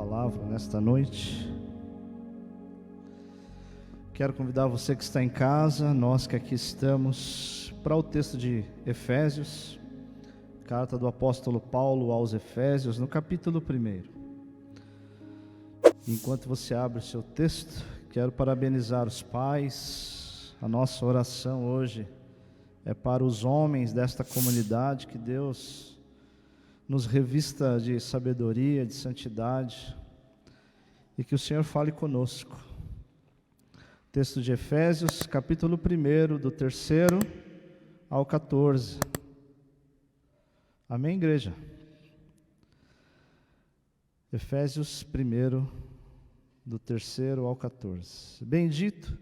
palavra nesta noite. Quero convidar você que está em casa, nós que aqui estamos, para o texto de Efésios, carta do apóstolo Paulo aos Efésios, no capítulo 1. Enquanto você abre o seu texto, quero parabenizar os pais. A nossa oração hoje é para os homens desta comunidade, que Deus nos revista de sabedoria, de santidade, e que o Senhor fale conosco. Texto de Efésios, capítulo 1, do 3º ao 14. Amém, igreja? Efésios 1, do 3º ao 14. Bendito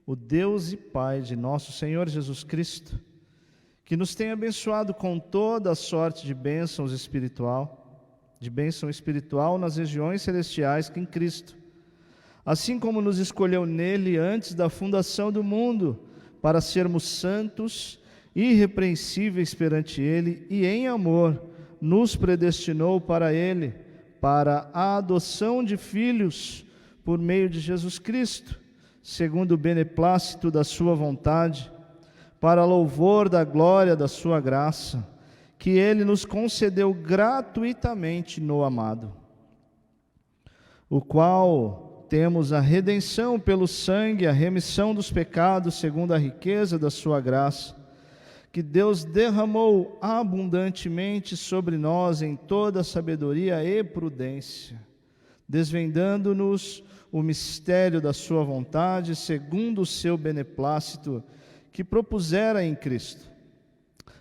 o Deus e Pai de nosso Senhor Jesus Cristo, que nos tem abençoado com toda a sorte de bênção espiritual nas regiões celestiais que em Cristo, assim como nos escolheu nele antes da fundação do mundo, para sermos santos e irrepreensíveis perante ele, e em amor nos predestinou para ele, para a adoção de filhos por meio de Jesus Cristo, segundo o beneplácito da sua vontade, para louvor da glória da sua graça, que ele nos concedeu gratuitamente no amado, o qual temos a redenção pelo sangue, a remissão dos pecados, segundo a riqueza da sua graça, que Deus derramou abundantemente sobre nós em toda sabedoria e prudência, desvendando-nos o mistério da sua vontade, segundo o seu beneplácito, que propusera em Cristo,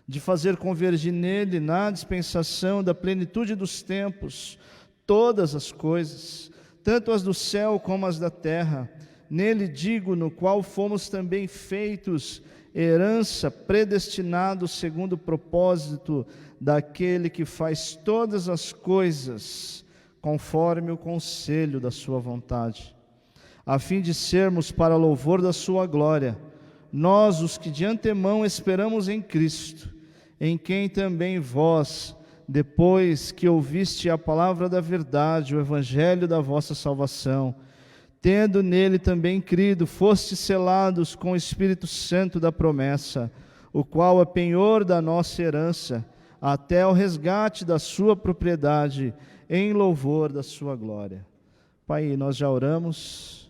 de fazer convergir nele, na dispensação da plenitude dos tempos, todas as coisas, tanto as do céu como as da terra, nele digo, no qual fomos também feitos herança, predestinados segundo o propósito daquele que faz todas as coisas, conforme o conselho da sua vontade, a fim de sermos para louvor da sua glória, nós, os que de antemão esperamos em Cristo, em quem também vós, depois que ouviste a palavra da verdade, o evangelho da vossa salvação, tendo nele também crido, fostes selados com o Espírito Santo da promessa, o qual é penhor da nossa herança, até o resgate da sua propriedade, em louvor da sua glória. Pai, nós já oramos.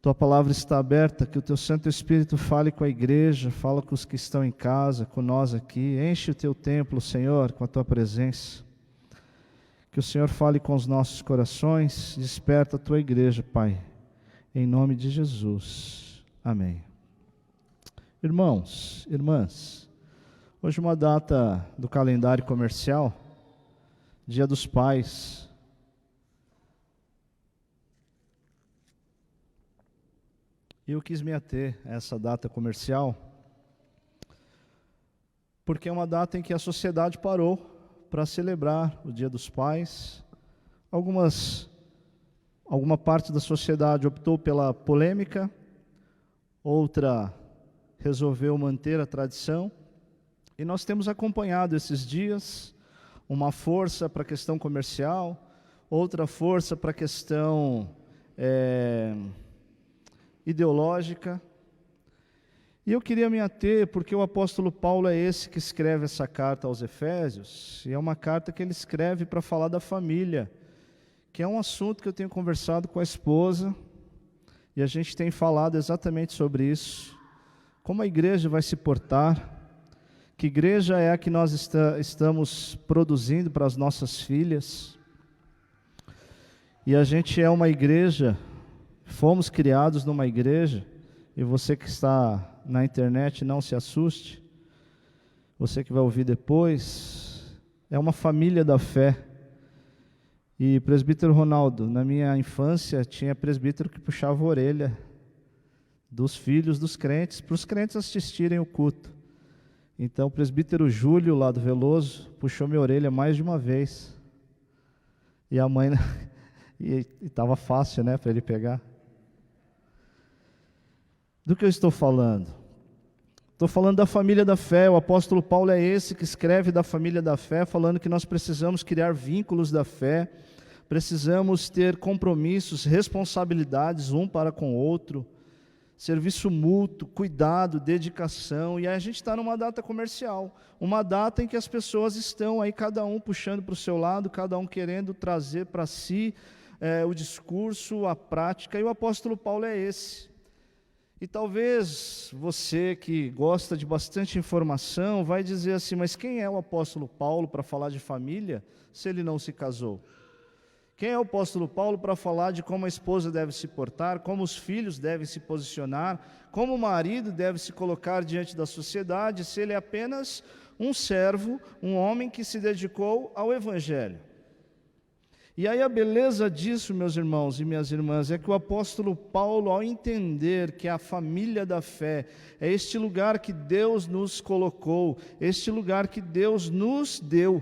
Tua palavra está aberta, que o Teu Santo Espírito fale com a igreja, fala com os que estão em casa, com nós aqui. Enche o Teu templo, Senhor, com a Tua presença. Que o Senhor fale com os nossos corações, desperta a Tua igreja, Pai, em nome de Jesus. Amém. Irmãos, irmãs, hoje uma data do calendário comercial, Dia dos Pais. Eu quis me ater a essa data comercial, porque é uma data em que a sociedade parou para celebrar o Dia dos Pais. Alguma parte da sociedade optou pela polêmica, outra resolveu manter a tradição, e nós temos acompanhado esses dias uma força para a questão comercial, outra força para a questão ideológica, e eu queria me ater, porque o apóstolo Paulo é esse que escreve essa carta aos Efésios, e é uma carta que ele escreve para falar da família, que é um assunto que eu tenho conversado com a esposa, e a gente tem falado exatamente sobre isso, como a igreja vai se portar, que igreja é a que nós estamos produzindo para as nossas filhas, e a gente é uma igreja. Fomos criados numa igreja, e você que está na internet, não se assuste, você que vai ouvir depois, é uma família da fé. E presbítero Ronaldo, na minha infância, tinha presbítero que puxava a orelha dos filhos dos crentes, para os crentes assistirem o culto. Então o presbítero Júlio, lá do Veloso, puxou minha orelha mais de uma vez, e a mãe, e estava fácil, né, para ele pegar. Do que eu estou falando? Estou falando da família da fé. O apóstolo Paulo é esse que escreve da família da fé, falando que nós precisamos criar vínculos da fé precisamos ter compromissos, responsabilidades um para com o outro, serviço mútuo, cuidado, dedicação. E aí a gente está numa data comercial, uma data em que as pessoas estão aí, cada um puxando para o seu lado, cada um querendo trazer para si o discurso, a prática, e o apóstolo Paulo é esse. E talvez você que gosta de bastante informação vai dizer assim, mas quem é o apóstolo Paulo para falar de família se ele não se casou? Quem é o apóstolo Paulo para falar de como a esposa deve se portar, como os filhos devem se posicionar, como o marido deve se colocar diante da sociedade, se ele é apenas um servo, um homem que se dedicou ao Evangelho? E aí a beleza disso, meus irmãos e minhas irmãs, é que o apóstolo Paulo, ao entender que a família da fé é este lugar que Deus nos colocou, este lugar que Deus nos deu,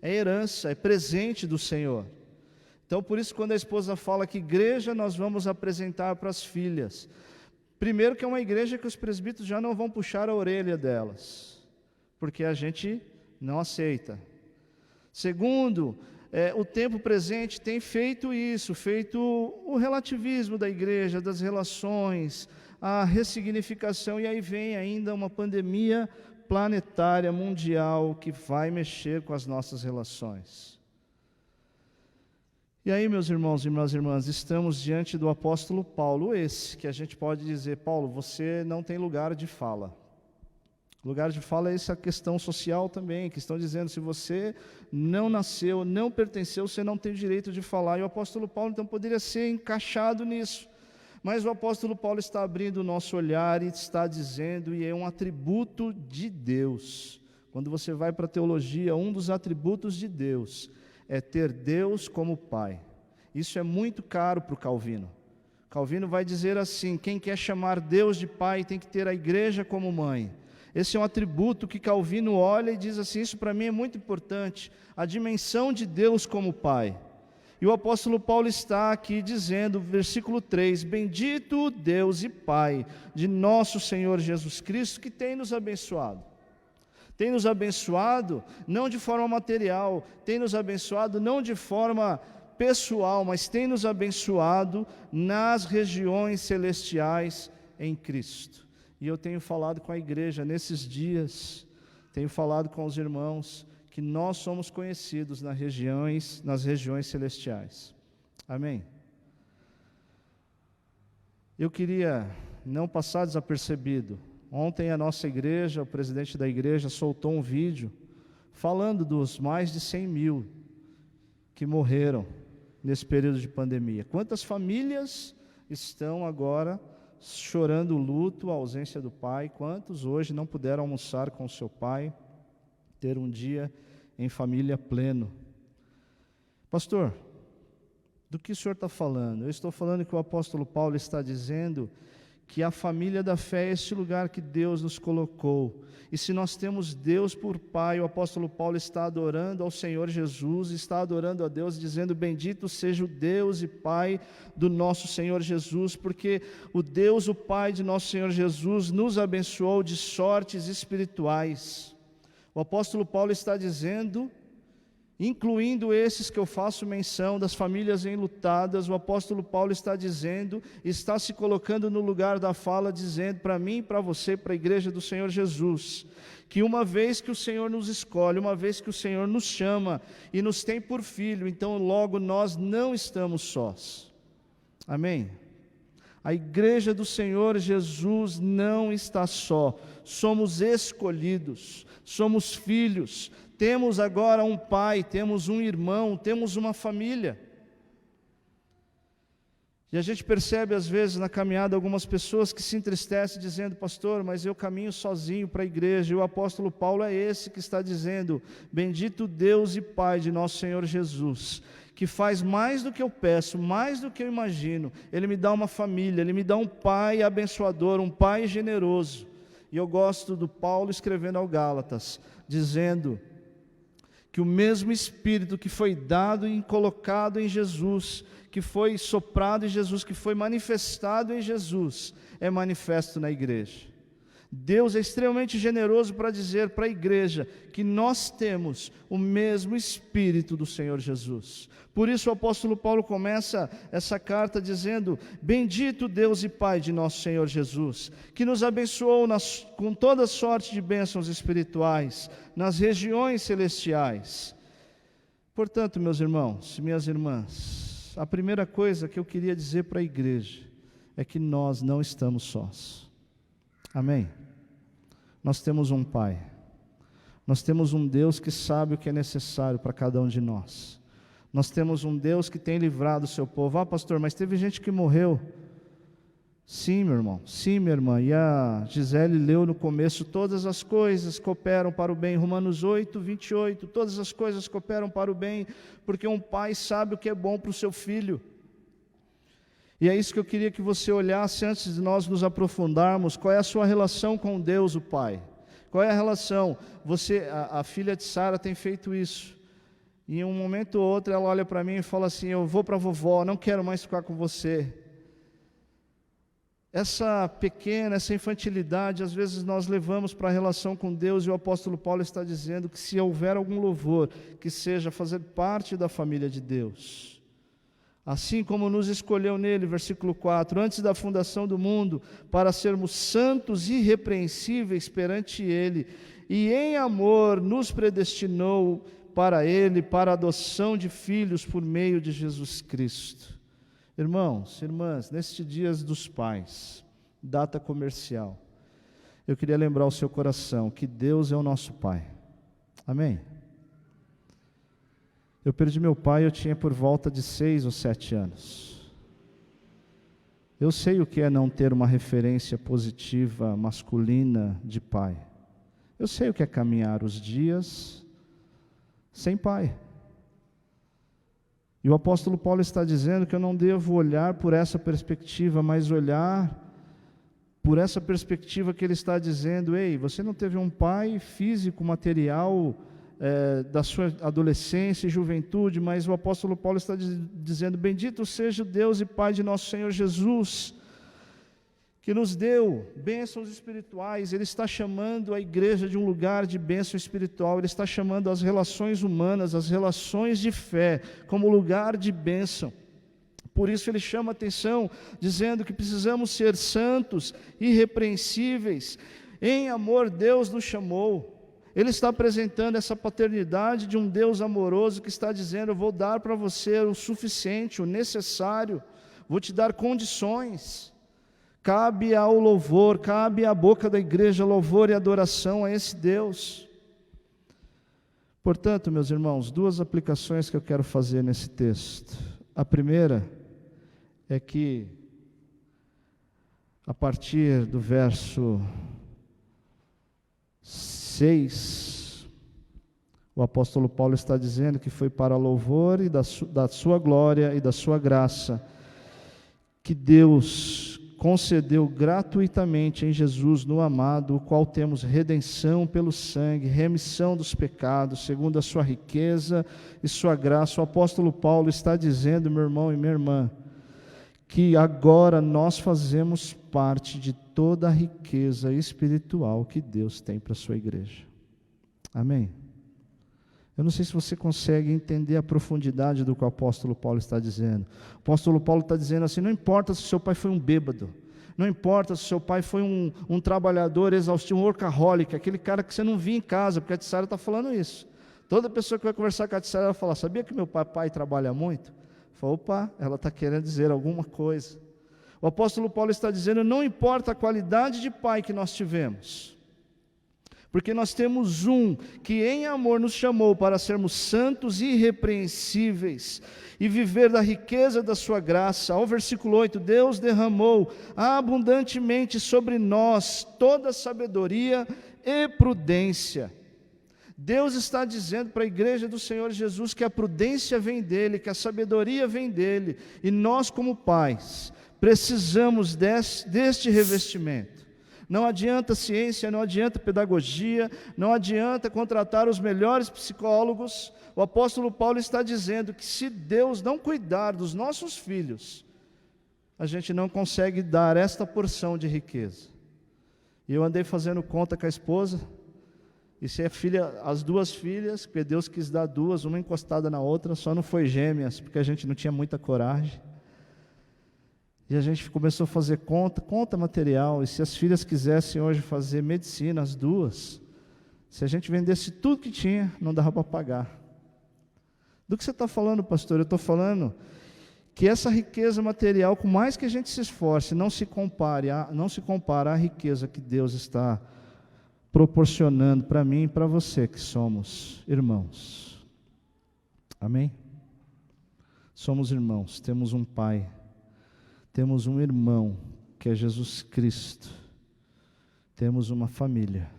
é herança, é presente do Senhor. Então, por isso, quando a esposa fala que igreja nós vamos apresentar para as filhas, primeiro que é uma igreja que os presbíteros já não vão puxar a orelha delas, porque a gente não aceita. Segundo, o tempo presente tem feito isso, feito o relativismo da igreja, das relações, a ressignificação, e aí vem ainda uma pandemia planetária, mundial, que vai mexer com as nossas relações. E aí, meus irmãos e minhas irmãs, estamos diante do apóstolo Paulo, esse, que a gente pode dizer, Paulo, você não tem lugar de fala. Lugar de fala é essa questão social também, que estão dizendo, se você não nasceu, não pertenceu, você não tem direito de falar. E o apóstolo Paulo, então, poderia ser encaixado nisso. Mas o apóstolo Paulo está abrindo o nosso olhar e está dizendo, e é um atributo de Deus. Quando você vai para a teologia, um dos atributos de Deus é ter Deus como Pai. Isso é muito caro para o Calvino. Calvino vai dizer assim, quem quer chamar Deus de Pai tem que ter a igreja como mãe. Esse é um atributo que Calvino olha e diz assim, isso para mim é muito importante, a dimensão de Deus como Pai. E o apóstolo Paulo está aqui dizendo, versículo 3, bendito Deus e Pai de nosso Senhor Jesus Cristo, que tem nos abençoado. Tem nos abençoado não de forma material, tem nos abençoado não de forma pessoal, mas tem nos abençoado nas regiões celestiais em Cristo. E eu tenho falado com a igreja nesses dias, tenho falado com os irmãos, que nós somos conhecidos nas regiões celestiais. Amém? Eu queria não passar desapercebido. Ontem a nossa igreja, o presidente da igreja, soltou um vídeo falando dos mais de 100 mil que morreram nesse período de pandemia. Quantas famílias estão agora chorando o luto, a ausência do pai? Quantos hoje não puderam almoçar com o seu pai, ter um dia em família pleno? Pastor, do que o senhor está falando? Eu estou falando que o apóstolo Paulo está dizendo que a família da fé é este lugar que Deus nos colocou. E se nós temos Deus por Pai, o apóstolo Paulo está adorando ao Senhor Jesus, está adorando a Deus, dizendo, bendito seja o Deus e Pai do nosso Senhor Jesus, porque o Deus, o Pai de nosso Senhor Jesus, nos abençoou de sortes espirituais. O apóstolo Paulo está dizendo, incluindo esses que eu faço menção, das famílias enlutadas, o apóstolo Paulo está dizendo, está se colocando no lugar da fala, dizendo para mim e para você, para a igreja do Senhor Jesus, que uma vez que o Senhor nos escolhe, uma vez que o Senhor nos chama e nos tem por filho, então logo nós não estamos sós. Amém? A igreja do Senhor Jesus não está só, somos escolhidos, somos filhos, temos agora um pai, temos um irmão, temos uma família. E a gente percebe às vezes na caminhada algumas pessoas que se entristecem dizendo, pastor, mas eu caminho sozinho para a igreja. E o apóstolo Paulo é esse que está dizendo, bendito Deus e Pai de nosso Senhor Jesus, que faz mais do que eu peço, mais do que eu imagino. Ele me dá uma família, Ele me dá um pai abençoador, um pai generoso. E eu gosto do Paulo escrevendo ao Gálatas, dizendo que o mesmo Espírito que foi dado e colocado em Jesus, que foi soprado em Jesus, que foi manifestado em Jesus, é manifesto na igreja. Deus é extremamente generoso para dizer para a igreja que nós temos o mesmo Espírito do Senhor Jesus. Por isso o apóstolo Paulo começa essa carta dizendo: bendito Deus e Pai de nosso Senhor Jesus, que nos abençoou com toda sorte de bênçãos espirituais nas regiões celestiais. Portanto, meus irmãos e minhas irmãs, a primeira coisa que eu queria dizer para a igreja é que nós não estamos sós. Amém? Nós temos um Pai, nós temos um Deus que sabe o que é necessário para cada um de nós. Nós temos um Deus que tem livrado o seu povo. Ah, pastor, mas teve gente que morreu. Sim, meu irmão, sim, minha irmã. E a Gisele leu no começo: todas as coisas cooperam para o bem. Romanos 8, 28, todas as coisas cooperam para o bem, porque um pai sabe o que é bom para o seu filho. E é isso que eu queria que você olhasse antes de nós nos aprofundarmos. Qual é a sua relação com Deus, o Pai? Qual é a relação? A filha de Sara tem feito isso. E em um momento ou outro ela olha para mim e fala assim: eu vou para a vovó, não quero mais ficar com você. Essa infantilidade, às vezes nós levamos para a relação com Deus, e o apóstolo Paulo está dizendo que se houver algum louvor, que seja fazer parte da família de Deus. Assim como nos escolheu nele, versículo 4, antes da fundação do mundo, para sermos santos e irrepreensíveis perante ele, e em amor nos predestinou para ele, para a adoção de filhos por meio de Jesus Cristo. Irmãos, irmãs, nestes dias dos pais, data comercial, eu queria lembrar o seu coração que Deus é o nosso Pai. Amém? Eu perdi meu pai, eu tinha por volta de 6 ou 7 anos. Eu sei o que é não ter uma referência positiva, masculina, de pai. Eu sei o que é caminhar os dias sem pai. E o apóstolo Paulo está dizendo que eu não devo olhar por essa perspectiva, mas olhar por essa perspectiva que ele está dizendo: ei, você não teve um pai físico, material, da sua adolescência e juventude, mas o apóstolo Paulo está dizendo: bendito seja o Deus e Pai de nosso Senhor Jesus, que nos deu bênçãos espirituais. Ele está chamando a igreja de um lugar de bênção espiritual. Ele está chamando as relações humanas, as relações de fé, como lugar de bênção. Por isso ele chama a atenção, dizendo que precisamos ser santos, irrepreensíveis. Em amor Deus nos chamou. Ele está apresentando essa paternidade de um Deus amoroso que está dizendo: eu vou dar para você o suficiente, o necessário, vou te dar condições. Cabe ao louvor, cabe à boca da igreja louvor e adoração a esse Deus. Portanto, meus irmãos, 2 aplicações que eu quero fazer nesse texto. A primeira é que, a partir do verso 6, o apóstolo Paulo está dizendo que foi para louvor e da sua glória e da sua graça que Deus concedeu gratuitamente em Jesus, no amado, o qual temos redenção pelo sangue, remissão dos pecados, segundo a sua riqueza e sua graça. O apóstolo Paulo está dizendo, meu irmão e minha irmã, que agora nós fazemos parte de toda a riqueza espiritual que Deus tem para a sua igreja. Amém? Eu não sei se você consegue entender a profundidade do que o apóstolo Paulo está dizendo. O apóstolo Paulo está dizendo assim: não importa se seu pai foi um bêbado, não importa se seu pai foi um trabalhador exaustivo, um workaholic, aquele cara que você não via em casa, porque a Tissara está falando isso. Toda pessoa que vai conversar com a Tissara vai falar: sabia que meu pai trabalha muito? Fala: opa, ela está querendo dizer alguma coisa. O apóstolo Paulo está dizendo: não importa a qualidade de pai que nós tivemos, porque nós temos um que em amor nos chamou para sermos santos e irrepreensíveis e viver da riqueza da sua graça. Ao versículo 8, Deus derramou abundantemente sobre nós toda sabedoria e prudência. Deus está dizendo para a igreja do Senhor Jesus que a prudência vem dele, que a sabedoria vem dele, e nós como pais precisamos deste revestimento. Não adianta ciência, não adianta pedagogia, não adianta contratar os melhores psicólogos. O apóstolo Paulo está dizendo que se Deus não cuidar dos nossos filhos, a gente não consegue dar esta porção de riqueza. E eu andei fazendo conta com a esposa, e se é filha, as duas filhas, porque Deus quis dar duas, uma encostada na outra, só não foi gêmeas, porque a gente não tinha muita coragem. E a gente começou a fazer conta material, e se as filhas quisessem hoje fazer medicina, as duas, se a gente vendesse tudo que tinha, não dava para pagar. Do que você está falando, pastor? Eu estou falando que essa riqueza material, por mais que a gente se esforce, não se compara à riqueza que Deus está proporcionando para mim e para você, que somos irmãos. Amém? Somos irmãos, temos um Pai, temos um irmão, que é Jesus Cristo, temos uma família.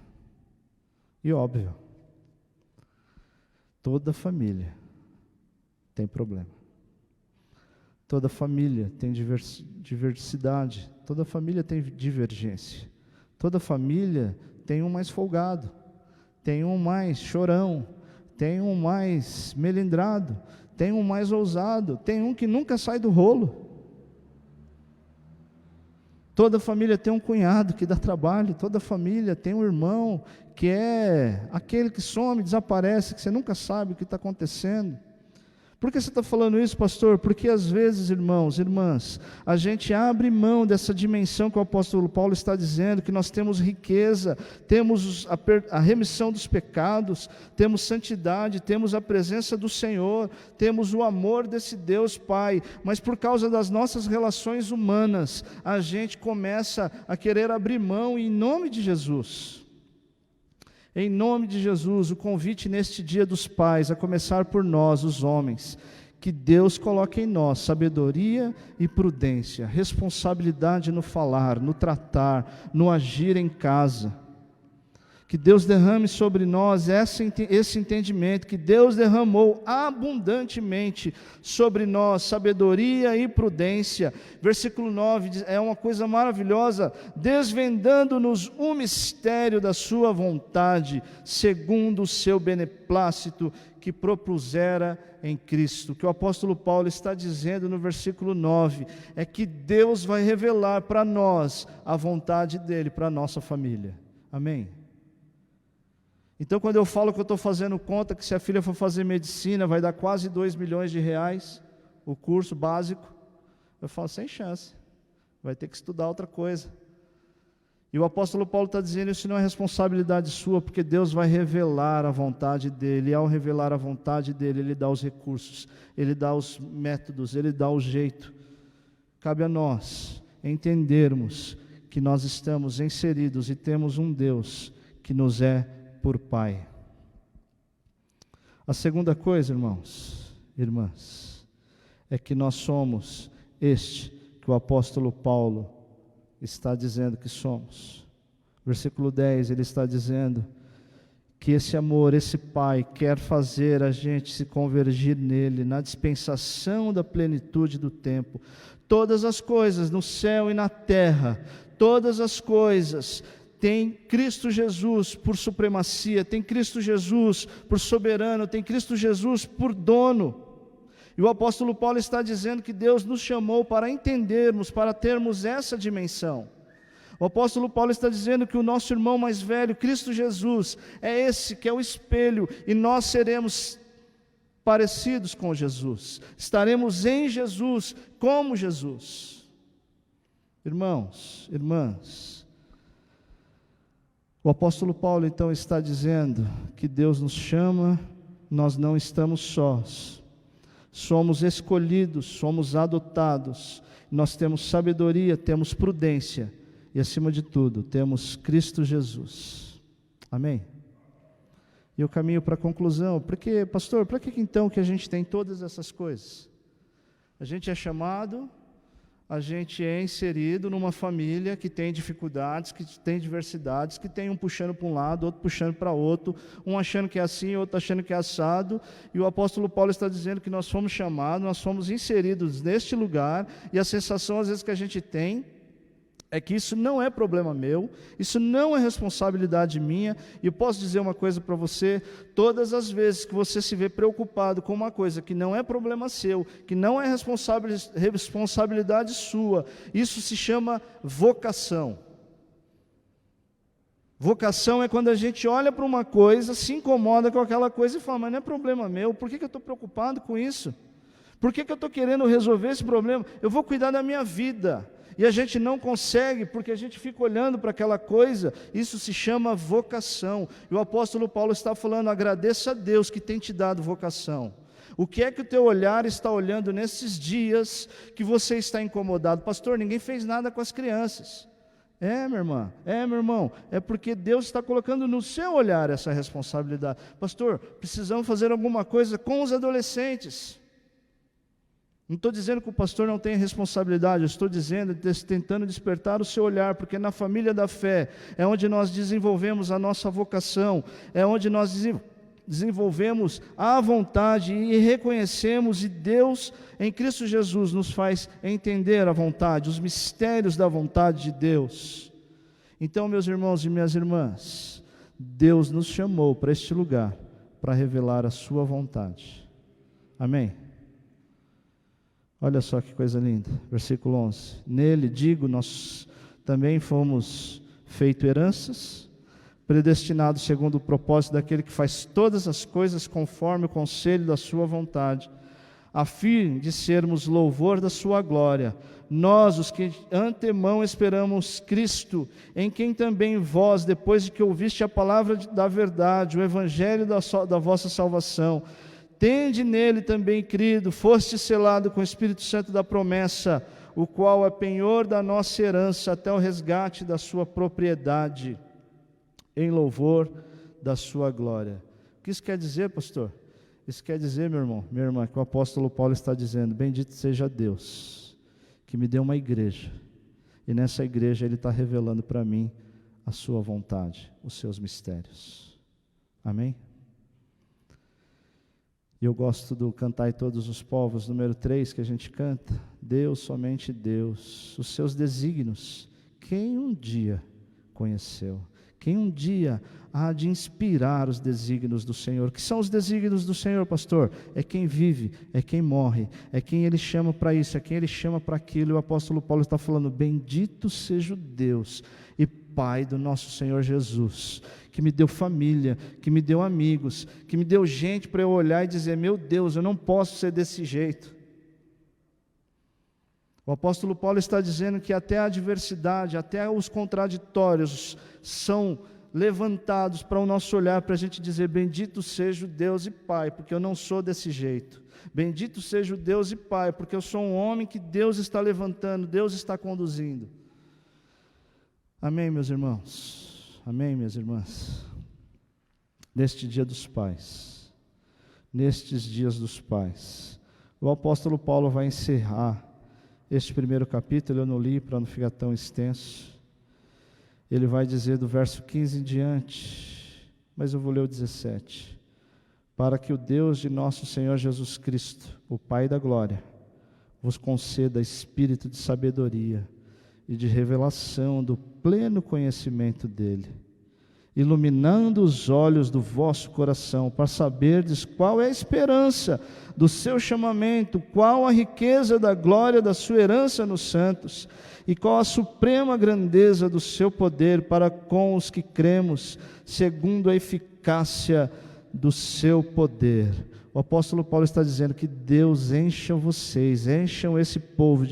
E óbvio, toda família tem problema. Toda família tem diversidade, toda família tem divergência. Toda família tem um mais folgado, tem um mais chorão, tem um mais melindrado, tem um mais ousado, tem um que nunca sai do rolo. Toda família tem um cunhado que dá trabalho, toda família tem um irmão que é aquele que some, desaparece, que você nunca sabe o que está acontecendo. Por que você está falando isso, pastor? Porque às vezes, irmãos, irmãs, a gente abre mão dessa dimensão que o apóstolo Paulo está dizendo, que nós temos riqueza, temos a remissão dos pecados, temos santidade, temos a presença do Senhor, temos o amor desse Deus Pai, mas por causa das nossas relações humanas, a gente começa a querer abrir mão em nome de Jesus. Em nome de Jesus, o convite neste dia dos pais, a começar por nós, os homens, que Deus coloque em nós sabedoria e prudência, responsabilidade no falar, no tratar, no agir em casa. Que Deus derrame sobre nós esse entendimento, que Deus derramou abundantemente sobre nós sabedoria e prudência. Versículo 9 é uma coisa maravilhosa, desvendando-nos o mistério da sua vontade, segundo o seu beneplácito que propusera em Cristo. O que o apóstolo Paulo está dizendo no versículo 9 é que Deus vai revelar para nós a vontade dele para a nossa família. Amém? Então, quando eu falo que eu estou fazendo conta, que se a filha for fazer medicina, vai dar quase 2 milhões de reais, o curso básico, eu falo, sem chance, vai ter que estudar outra coisa. E o apóstolo Paulo está dizendo, isso não é responsabilidade sua, porque Deus vai revelar a vontade dele, e ao revelar a vontade dele, ele dá os recursos, ele dá os métodos, ele dá o jeito. Cabe a nós entendermos que nós estamos inseridos e temos um Deus que nos é por Pai. A segunda coisa, irmãos, irmãs, é que nós somos este que o apóstolo Paulo está dizendo que somos. Versículo 10, ele está dizendo que esse amor, esse Pai quer fazer a gente se convergir nele, na dispensação da plenitude do tempo. Todas as coisas no céu e na terra, todas as coisas tem Cristo Jesus por supremacia, tem Cristo Jesus por soberano, tem Cristo Jesus por dono. E o apóstolo Paulo está dizendo que Deus nos chamou para entendermos, para termos essa dimensão. O apóstolo Paulo está dizendo que o nosso irmão mais velho, Cristo Jesus, é esse que é o espelho, e nós seremos parecidos com Jesus, estaremos em Jesus como Jesus. Irmãos, irmãs, o apóstolo Paulo então está dizendo que Deus nos chama, nós não estamos sós, somos escolhidos, somos adotados, nós temos sabedoria, temos prudência e acima de tudo temos Cristo Jesus. Amém? E eu caminho para a conclusão, porque pastor, para que então que a gente tem todas essas coisas? A gente é chamado, a gente é inserido numa família que tem dificuldades, que tem diversidades, que tem um puxando para um lado, outro puxando para outro, um achando que é assim, outro achando que é assado, e o apóstolo Paulo está dizendo que nós fomos chamados, nós fomos inseridos neste lugar, e a sensação às vezes que a gente tem é que isso não é problema meu, isso não é responsabilidade minha, e eu posso dizer uma coisa para você, todas as vezes que você se vê preocupado com uma coisa que não é problema seu, que não é responsabilidade sua, isso se chama vocação. Vocação é quando a gente olha para uma coisa, se incomoda com aquela coisa e fala, mas não é problema meu, por que eu estou preocupado com isso? Por que eu estou querendo resolver esse problema? Eu vou cuidar da minha vida. E a gente não consegue, porque a gente fica olhando para aquela coisa. Isso se chama vocação. E o apóstolo Paulo está falando, agradeça a Deus que tem te dado vocação. O que é que o teu olhar está olhando nesses dias que você está incomodado? Pastor, ninguém fez nada com as crianças. Minha irmã, meu irmão, é porque Deus está colocando no seu olhar essa responsabilidade. Pastor, precisamos fazer alguma coisa com os adolescentes. Não estou dizendo que o pastor não tem responsabilidade, eu estou dizendo, tentando despertar o seu olhar, porque na família da fé é onde nós desenvolvemos a nossa vocação, é onde nós desenvolvemos a vontade e reconhecemos, e Deus em Cristo Jesus nos faz entender a vontade, os mistérios da vontade de Deus. Então, meus irmãos e minhas irmãs, Deus nos chamou para este lugar, para revelar a sua vontade. Amém? Olha só que coisa linda, versículo 11. Nele, digo, nós também fomos feito heranças, predestinados segundo o propósito daquele que faz todas as coisas conforme o conselho da sua vontade, a fim de sermos louvor da sua glória. Nós, os que antemão esperamos Cristo, em quem também vós, depois de que ouviste a palavra da verdade, o evangelho da vossa salvação, tende nele também crido, foste selado com o Espírito Santo da promessa, o qual é penhor da nossa herança até o resgate da sua propriedade, em louvor da sua glória. O que isso quer dizer, pastor? Isso quer dizer, meu irmão, minha irmã, que o apóstolo Paulo está dizendo, bendito seja Deus, que me deu uma igreja, e nessa igreja Ele está revelando para mim a sua vontade, os seus mistérios. Amém? E eu gosto do Cantai Todos os Povos, número 3, que a gente canta. Deus, somente Deus, os seus desígnios, quem um dia conheceu? Quem um dia há de inspirar os desígnios do Senhor? Que são os desígnios do Senhor, pastor? É quem vive, é quem morre, é quem Ele chama para isso, é quem Ele chama para aquilo. E o apóstolo Paulo está falando, bendito seja o Deus e Pai do nosso Senhor Jesus, que me deu família, que me deu amigos, que me deu gente para eu olhar e dizer, meu Deus, eu não posso ser desse jeito. O apóstolo Paulo está dizendo que até a adversidade, até os contraditórios são levantados para o nosso olhar, para a gente dizer, bendito seja o Deus e Pai, porque eu não sou desse jeito. Bendito seja o Deus e Pai, porque eu sou um homem que Deus está levantando, Deus está conduzindo. Amém, meus irmãos? Amém, minhas irmãs? Neste dia dos pais, nestes dias dos pais, o apóstolo Paulo vai encerrar este primeiro capítulo. Eu não li para não ficar tão extenso. Ele vai dizer do verso 15 em diante, mas eu vou ler o 17. Para que o Deus de nosso Senhor Jesus Cristo, o Pai da glória, vos conceda espírito de sabedoria e de revelação do pleno conhecimento dele, iluminando os olhos do vosso coração, para saberdes qual é a esperança do seu chamamento, qual a riqueza da glória da sua herança nos santos, e qual a suprema grandeza do seu poder para com os que cremos, segundo a eficácia do seu poder. O apóstolo Paulo está dizendo que Deus encha vocês, encham esse povo,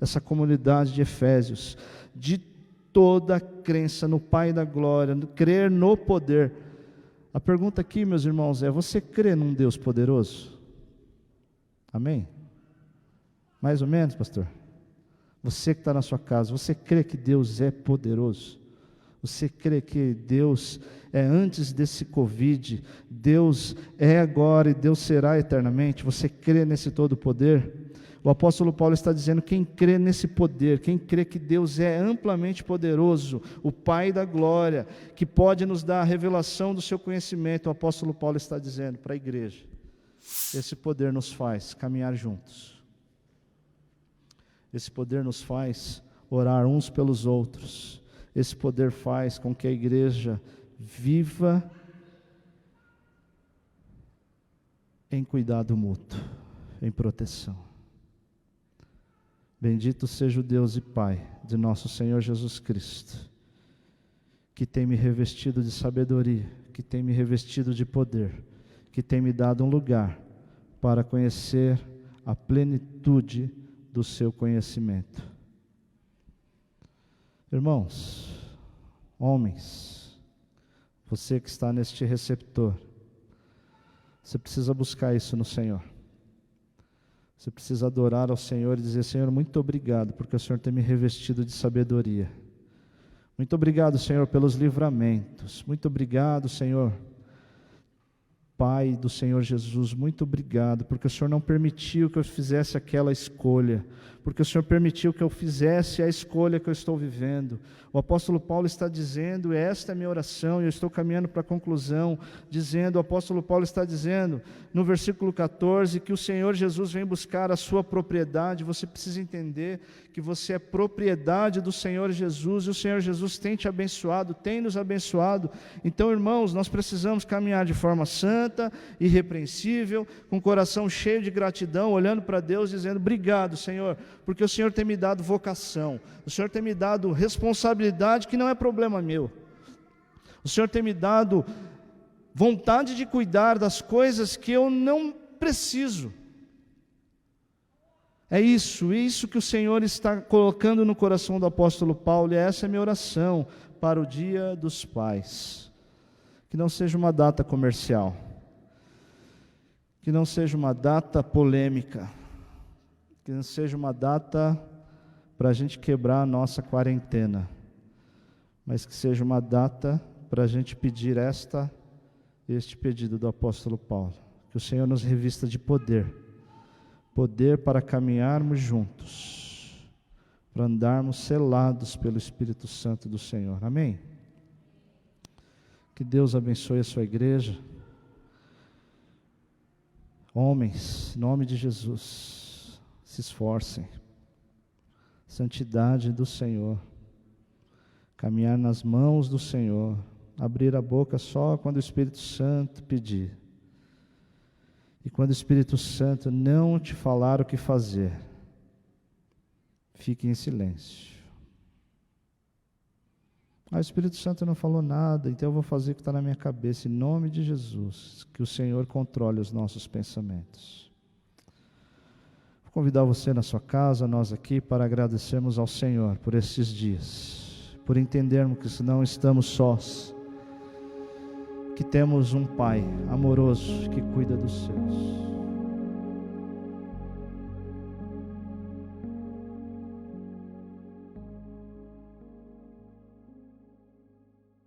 essa comunidade de Efésios, de toda a crença no Pai da glória, crer no poder. A pergunta aqui, meus irmãos, é: você crê num Deus poderoso? Amém? Mais ou menos, pastor? Você que está na sua casa, você crê que Deus é poderoso? Você crê que Deus é antes desse Covid, Deus é agora e Deus será eternamente? Você crê nesse todo poder? O apóstolo Paulo está dizendo, quem crê nesse poder, quem crê que Deus é amplamente poderoso, o Pai da glória, que pode nos dar a revelação do seu conhecimento, o apóstolo Paulo está dizendo para a igreja, esse poder nos faz caminhar juntos. Esse poder nos faz orar uns pelos outros. Esse poder faz com que a igreja viva em cuidado mútuo, em proteção. Bendito seja o Deus e Pai de nosso Senhor Jesus Cristo, que tem me revestido de sabedoria, que tem me revestido de poder, que tem me dado um lugar para conhecer a plenitude do seu conhecimento. Irmãos, homens, você que está neste receptor, você precisa buscar isso no Senhor. Você precisa adorar ao Senhor e dizer: Senhor, muito obrigado, porque o Senhor tem me revestido de sabedoria. Muito obrigado, Senhor, pelos livramentos. Muito obrigado, Senhor, Pai do Senhor Jesus, muito obrigado, porque o Senhor não permitiu que eu fizesse aquela escolha, porque o Senhor permitiu que eu fizesse a escolha que eu estou vivendo. O apóstolo Paulo está dizendo, esta é a minha oração, e eu estou caminhando para a conclusão, dizendo, o apóstolo Paulo está dizendo, no versículo 14, que o Senhor Jesus vem buscar a sua propriedade. Você precisa entender que você é propriedade do Senhor Jesus, e o Senhor Jesus tem te abençoado, tem nos abençoado. Então, irmãos, nós precisamos caminhar de forma santa, irrepreensível, com o coração cheio de gratidão, olhando para Deus, dizendo: obrigado, Senhor, porque o Senhor tem me dado vocação, o Senhor tem me dado responsabilidade que não é problema meu, o Senhor tem me dado vontade de cuidar das coisas que eu não preciso. É isso que o Senhor está colocando no coração do apóstolo Paulo, e essa é a minha oração para o Dia dos Pais. Que não seja uma data comercial, que não seja uma data polêmica, que não seja uma data para a gente quebrar a nossa quarentena, mas que seja uma data para a gente pedir este pedido do apóstolo Paulo, que o Senhor nos revista de poder para caminharmos juntos, para andarmos selados pelo Espírito Santo do Senhor. Amém? Que Deus abençoe a sua igreja. Homens, em nome de Jesus, se esforcem. Santidade do Senhor, caminhar nas mãos do Senhor, abrir a boca só quando o Espírito Santo pedir. E quando o Espírito Santo não te falar o que fazer, fique em silêncio. O Espírito Santo não falou nada, então eu vou fazer o que está na minha cabeça, em nome de Jesus, que o Senhor controle os nossos pensamentos. Vou convidar você na sua casa, nós aqui, para agradecermos ao Senhor por esses dias, por entendermos que não estamos sós, que temos um Pai amoroso que cuida dos seus.